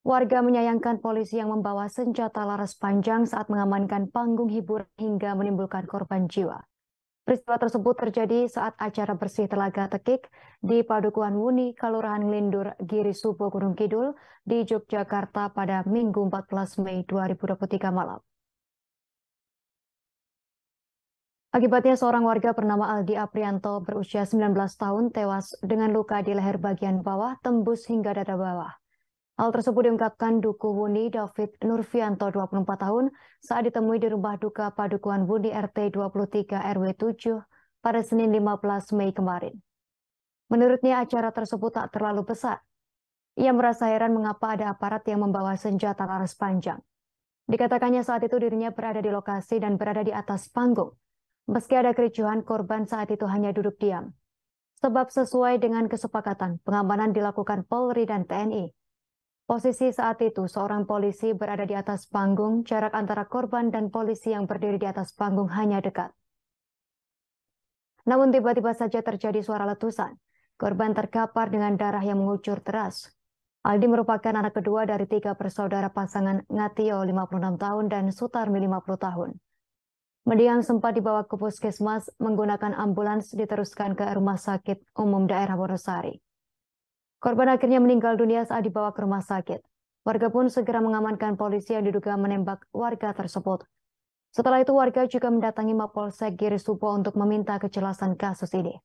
Warga menyayangkan polisi yang membawa senjata laras panjang saat mengamankan panggung hiburan hingga menimbulkan korban jiwa. Peristiwa tersebut terjadi saat acara bersih Telaga Tekik di Padukuhan Wuni, Kelurahan Ngelindur, Giri Subo, Gunung Kidul di Yogyakarta pada Minggu 14 Mei 2023 malam. Akibatnya seorang warga bernama Aldi Aprianto berusia 19 tahun tewas dengan luka di leher bagian bawah tembus hingga dada bawah. Hal tersebut diungkapkan Duku Wuni David Nurfianto 24 tahun saat ditemui di rumah duka Padukuhan Wuni RT 23 RW 7 pada Senin 15 Mei kemarin. Menurutnya acara tersebut tak terlalu besar. Ia merasa heran mengapa ada aparat yang membawa senjata laras panjang. Dikatakannya saat itu dirinya berada di lokasi dan berada di atas panggung. Meski ada kericuhan, korban saat itu hanya duduk diam. Sebab sesuai dengan kesepakatan, pengamanan dilakukan Polri dan TNI. Posisi saat itu, seorang polisi berada di atas panggung, jarak antara korban dan polisi yang berdiri di atas panggung hanya dekat. Namun tiba-tiba saja terjadi suara letusan. Korban terkapar dengan darah yang mengucur deras. Aldi merupakan anak kedua dari 3 bersaudara pasangan Ngatio 56 tahun dan Sutarmi 50 tahun. Mendiang sempat dibawa ke puskesmas menggunakan ambulans diteruskan ke Rumah Sakit Umum Daerah Wonosari. Korban akhirnya meninggal dunia saat dibawa ke rumah sakit. Warga pun segera mengamankan polisi yang diduga menembak warga tersebut. Setelah itu warga juga mendatangi Mapolsek Giri Subo untuk meminta kejelasan kasus ini.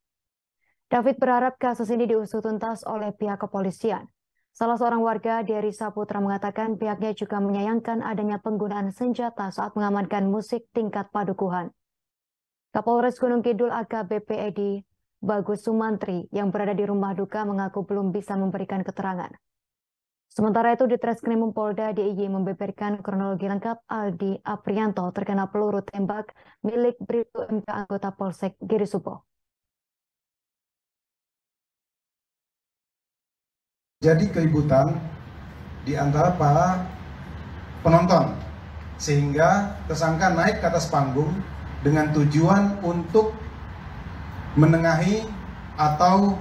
David berharap kasus ini diusut tuntas oleh pihak kepolisian. Salah seorang warga, Dery Saputra, mengatakan pihaknya juga menyayangkan adanya penggunaan senjata saat mengamankan musik tingkat padukuhan. Kapolres Gunung Kidul AKBP Edi Bagus Sumantri yang berada di rumah duka mengaku belum bisa memberikan keterangan. Sementara itu di Treskrimum Polda DIY membeberkan kronologi lengkap Aldi Aprianto terkena peluru tembak milik Bribtu MK anggota Polsek Giri Subo. Jadi keributan di antara para penonton sehingga tersangka naik ke atas panggung dengan tujuan untuk menengahi atau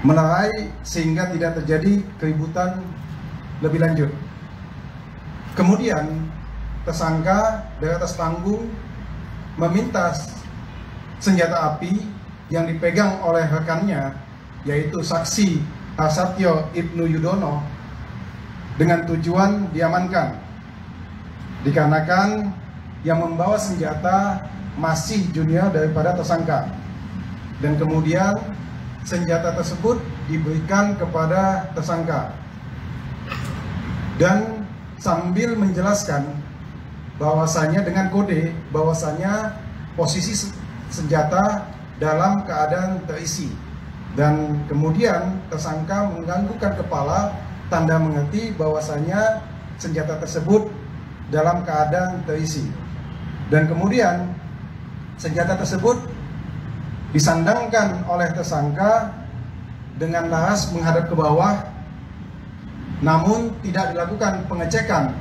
melerai sehingga tidak terjadi keributan lebih lanjut. Kemudian tersangka dari atas panggung meminta senjata api yang dipegang oleh rekannya, yaitu saksi Hasatyo Ibnu Yudono, dengan tujuan diamankan. Dikarenakan yang membawa senjata masih junior daripada tersangka, dan kemudian senjata tersebut diberikan kepada tersangka dan sambil menjelaskan bahwasanya dengan kode bahwasanya posisi senjata dalam keadaan terisi, dan kemudian tersangka menganggukkan kepala tanda mengerti bahwasanya senjata tersebut dalam keadaan terisi, dan kemudian senjata tersebut disandangkan oleh tersangka dengan laras menghadap ke bawah, namun tidak dilakukan pengecekan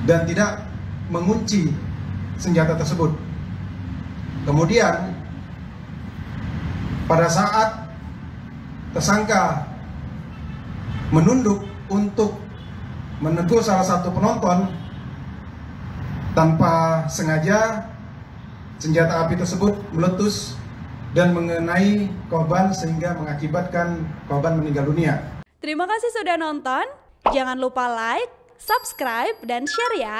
dan tidak mengunci senjata tersebut. Kemudian pada saat tersangka menunduk untuk menegur salah satu penonton, tanpa sengaja senjata api tersebut meletus dan mengenai korban sehingga mengakibatkan korban meninggal dunia. Terima kasih sudah nonton. Jangan lupa like, subscribe, dan share ya.